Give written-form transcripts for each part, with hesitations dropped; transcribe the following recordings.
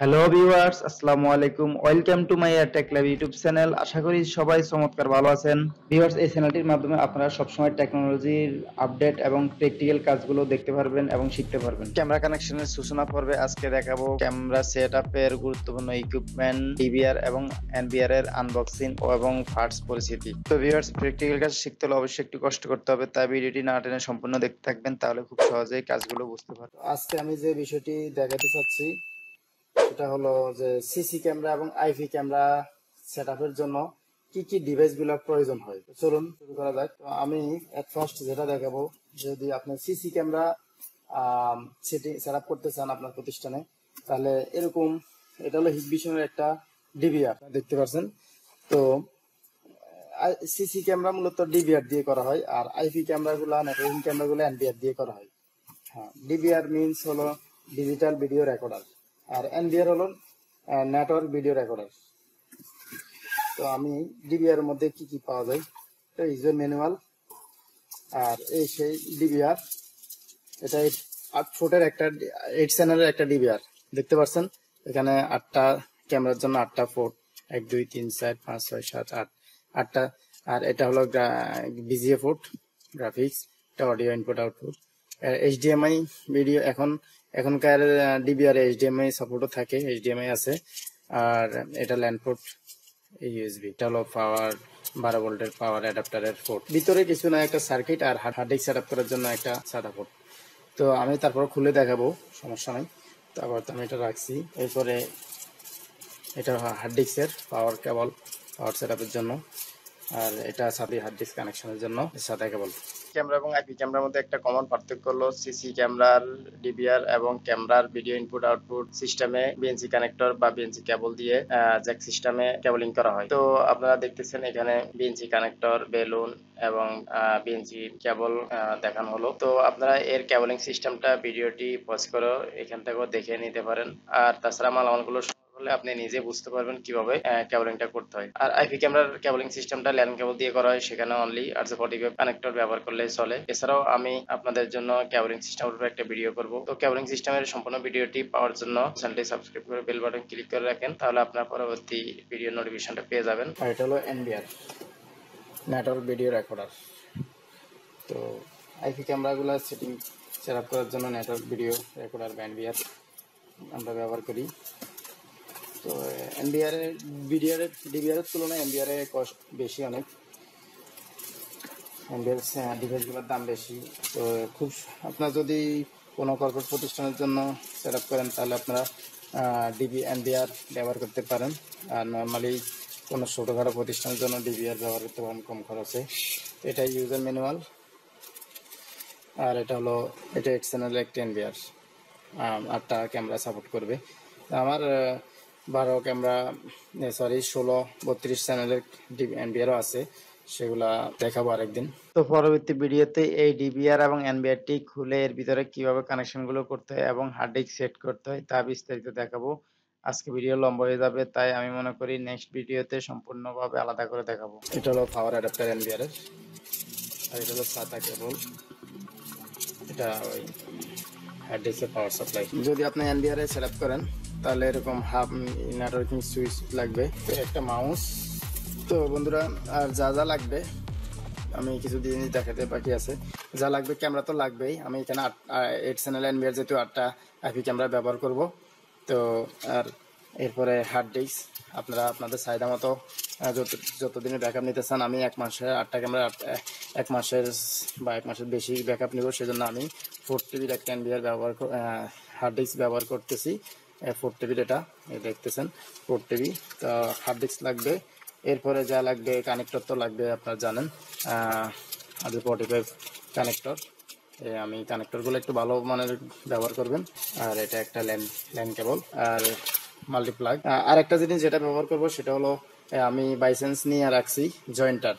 Hello viewers, আসসালামু আলাইকুম। Welcome to my tech lab YouTube channel. আশা করি সবাই চমৎকার ভালো আছেন। ভিউয়ার্স, এই চ্যানেলটির মাধ্যমে আপনারা সবসময় টেকনোলজির আপডেট এবং প্র্যাকটিক্যাল কাজগুলো দেখতে পারবেন এবং শিখতে পারবেন। ক্যামেরা কানেকশনের সূচনা পর্বে আজকে দেখাবো ক্যামেরা সেটআপের গুরুত্বপূর্ণ ইকুইপমেন্ট, ডিভিআর এবং এনভিআর এর আনবক্সিং এবং পার্টস পরিচিতি। তো ভিউয়ার্স, প্র্যাকটিক্যাল কাজ শিখতে হলে অবশ্যই একটু কষ্ট করতে হবে, তাই ভিডিওটি না টেনে সম্পূর্ণ দেখতে থাকবেন, তাহলে খুব সহজেই কাজগুলো বুঝতে পারবেন। আজকে আমি যে বিষয়টি দেখাতে চাচ্ছি এটা হলো যে সিসি ক্যামেরা এবং আইপি ক্যামেরা সেটআপের জন্য কি কি ডিভাইসগুলো প্রয়োজন হয়। চলুন শুরু করা যাক। তো আমি এট ফার্স্ট যেটা দেখাবো, যদি আপনি সিসি ক্যামেরা সেটআপ করতে চান আপনার প্রতিষ্ঠানে, তাহলে এরকম এটা হলো হিকভিশনের একটা ডিভিআর দেখতে পাচ্ছেন। তো সিসি ক্যামেরা মূলত ডিভিআর দিয়ে করা হয়, আর আইপি ক্যামেরাগুলো নেটওয়ার্কিং ক্যামেরাগুলো এনভিআর দিয়ে করা হয়। হ্যাঁ, ডিভিআর মিনস হলো ডিজিটাল ভিডিও রেকর্ডার, আর এনভিআর হলো নেটওয়ার্ক ভিডিও রেকর্ডার। তো আমি ডিভিআর এর মধ্যে কি কি পাওয়া যায়, তো ইউজার ম্যানুয়াল, আর এই সেই ডিভিআর। এটা 8 ফুটের একটা 8 চ্যানেলের একটা ডিভিআর দেখতে পাচ্ছেন। এখানে 8টা ক্যামেরার জন্য 8টা পোর্ট, 1 2 3 4 5 6 7 8 8টা। আর এটা হলো বিজিএ পোর্ট, গ্রাফিক্স, এটা audio input output, HDMI video. এখনকার ডিভিআর এইচডিএমআই সাপোর্টও থাকে, এইচডিএমআই আছে। আর এটা ল্যান্ড পোর্ট, ইউএসবি। এটা হলো পাওয়ার 12 ভোল্টের পাওয়ার অ্যাডাপ্টারের পোর্ট। ভিতরে কিছু না, একটা সার্কিট আর হার্ড ডিস্ক সেটআপ করার জন্য একটা সাদা পোর্ট। তো আমি তারপর খুলে দেখাবো, সমস্যা নাই। তারপর তো আমি এটা রাখছি। এরপরে এটা হার্ড ডিস্কের পাওয়ার কেবল, পাওয়ার সেটআপের জন্য। আর এটা সাথে হার্ড ডিস্ক কানেকশনের জন্য সাদা কেবল। ক্যামেরা এবং আইপি ক্যামেরার মধ্যে একটা কমন পার্থক্য হলো সিসি ক্যামেরার ডিভিআর এবং ক্যামেরার ভিডিও ইনপুট আউটপুট সিস্টেমে বিএনসি কানেক্টর বা বিএনসি কেবল দিয়ে জ্যাক সিস্টেমে কেবলিং করা হয়। তো আপনারা দেখতেছেন এখানে বিএনসি কানেক্টর, বেলুন এবং বিএনসি কেবল দেখানো হলো। তো আপনারা এর কেবলিং সিস্টেমটা ভিডিওটি পজ করে এখান থেকেও দেখে নিতে পারেন। আর তাছাড়া মালামালগুলো আপনি নিজে বুঝতে পারবেন কিভাবে কেবলিংটা করতে হয়। আর আইপি ক্যামেরার কেবলিং সিস্টেমটা ল্যান কেবল দিয়ে করা হয়, সেখানে অনলি RJ45 কানেক্টর ব্যবহার করলে চলে। এছাড়াও আমি আপনাদের জন্য কেবলিং সিস্টেমের উপর একটা ভিডিও করব। তো কেবলিং সিস্টেমের সম্পূর্ণ ভিডিওটি পাওয়ার জন্য চ্যানেলটি সাবস্ক্রাইব করে বেল বাটন ক্লিক করে রাখেন, তাহলে আপনার পরবর্তী ভিডিও নোটিফিকেশনটা পেয়ে যাবেন। আর এটা হলো এনভিআর, নেটওয়ার্ক ভিডিও রেকর্ডার। তো আইপি ক্যামেরাগুলো সেটআপ করার জন্য নেটওয়ার্ক ভিডিও রেকর্ডার বা এনভিআর আমরা ব্যবহার করি। তো ডিভিআর এর তুলনায় এনভিআর এর কস্ট বেশি অনেক। এনভিআর ডিভাইসগুলোর দাম বেশি। তো আপনার যদি কোনো কর্পোরেট প্রতিষ্ঠানের জন্য সেট আপ করেন, তাহলে আপনারা এনভিআর ব্যবহার করতে পারেন। আর নর্মালি কোনো ছোটোখাটো প্রতিষ্ঠানের জন্য ডিভিআর ব্যবহার করতে পারেন কম খরচে। এটা ইউজার ম্যানুয়াল। আর এটা 8 চ্যানেলের একটা এনভিআর, 8টা ক্যামেরা সাপোর্ট করবে। আমার 16 32 চ্যানেলের এনভিআরও আছে, সেগুলা দেখাবো আরেকদিন। তো পরবর্তী ভিডিওতে এই ডিভিআর এবং এনভিআরটি খুলে এর ভিতরে কিভাবে কানেকশনগুলো করতে হয় এবং হার্ড ডিস্ক সেট করতে হয় তা বিস্তারিত দেখাবো। আজকে ভিডিও লম্বা হয়ে যাবে, তাই আমি মনে করি নেক্সট ভিডিওতে সম্পূর্ণভাবে আলাদা করে দেখাবো। এটা হলো পাওয়ার অ্যাডাপ্টার এনভিআর এর, আর এটা হলো সাদা কেবল। এটা ওই হার্ড ডিস্কের পাওয়ার সাপ্লাই। যদি আপনি এনভিআর এ সেটআপ করেন, তাহলে এরকম হাফ নেটওয়ার্কিং সুইচ লাগবে, একটা মাউস। তো বন্ধুরা, আর যা যা লাগবে আমি কিছু দিয়ে দেখাতে বাকি আছে। যা লাগবে, ক্যামেরা তো লাগবেই। আমি এখানে 8 চ্যানেল এনভিআর যেহেতু 8টা আইপি ক্যামেরা ব্যবহার করব। তো আর এরপরে হার্ড ডিস্ক আপনারা আপনাদের চাহিদা মতো যতদিনের ব্যাকআপ নিতে চান। আমি 1 মাসে 8টা ক্যামেরা 1 মাসের বা 1 মাসের বেশি ব্যাকআপ নিব, সেজন্য আমি 4 টিবির একটা এনভিআর হার্ড ডিস্ক ব্যবহার করতেছি। 4 টিবির এটা দেখতেছেন, 4 টিবি। তো হার্ড ডিস্ক লাগবে। এরপরে যা লাগবে, কানেক্টর তো লাগবে, আপনারা জানেন, RJ45 কানেক্টর। আমি কানেক্টরগুলো একটু ভালো মানের ব্যবহার করবেন। আর এটা একটা ল্যান কেবল আর মাল্টিপ্লাগ। আর একটা জিনিস যেটা ব্যবহার করব, সেটা হলো আমি বাইসেন্স নিয়ে রাখছি জয়েন্টার।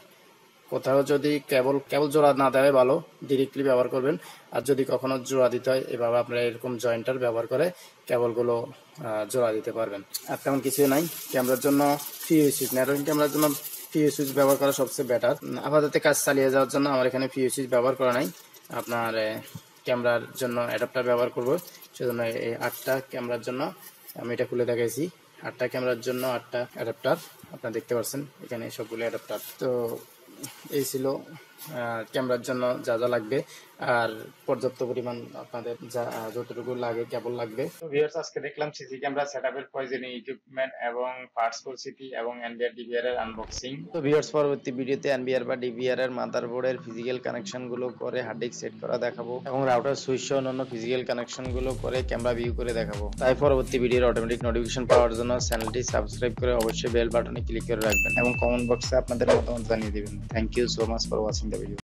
কোথাও যদি কেবল জোড়া না দেয় ভালো, ডিরেক্টলি ব্যবহার করবেন। আর যদি কখনো জোড়া দিতে হয়, এভাবে আপনারা এরকম জয়েন্টার ব্যবহার করে কেবলগুলো জোড়া দিতে পারবেন। আর তেমন কিছু নাই। ক্যামেরার জন্য ফিউজ সুইচ, নেটওয়ার্কিং ক্যামেরার জন্য ফিউজ সুইচ ব্যবহার করা সবচেয়ে বেটার। আপাতত কাজ চালিয়ে যাওয়ার জন্য আমার এখানে ফিউজ সুইচ ব্যবহার করা নাই। আপনার ক্যামেরার জন্য অ্যাডাপ্টার ব্যবহার করব, সেজন্য এই 8টা ক্যামেরার জন্য আমি এটা খুলে দেখাইছি। 8টা ক্যামেরার জন্য 8টা অ্যাডাপ্টার আপনারা দেখতে পাচ্ছেন এখানে সবগুলো অ্যাডাপ্টার। তো এই ছিল ক্যামেরার জন্য যা যা লাগবে, আর পর্যাপ্ত পরিমাণ আপনাদের যতটুকু লাগে কেবল লাগবে। তো ভিউয়ার্স, আজকে দেখলাম সিসি ক্যামেরা সেটআপের প্রয়োজনীয় ইকুইপমেন্ট এবং পার্টস পরিস্থিতি এবং এনভিআর ডিভিআর এর আনবক্সিং। তো ভিউয়ার্স, পরবর্তী ভিডিওতে এনভিআর বা ডিভিআর এর মাদারবোর্ডের ফিজিক্যাল কানেকশন গুলো করে হার্ড ডিস্ক সেট করা দেখাবো এবং রাউটার সুইচ সহ অন্যান্য ফিজিক্যাল কানেকশন গুলো করে ক্যামেরা ভিউ করে দেখাবো। তাই পরবর্তী ভিডিওর অটোমেটিক নোটিফিকেশন পাওয়ার জন্য চ্যানেলটি সাবস্ক্রাইব করে অবশ্যই বেল বাটনে ক্লিক করে রাখবেন এবং কমেন্ট বক্সে আপনাদের মতামত জানিয়ে দিবেন। Thank you so much for watching the video.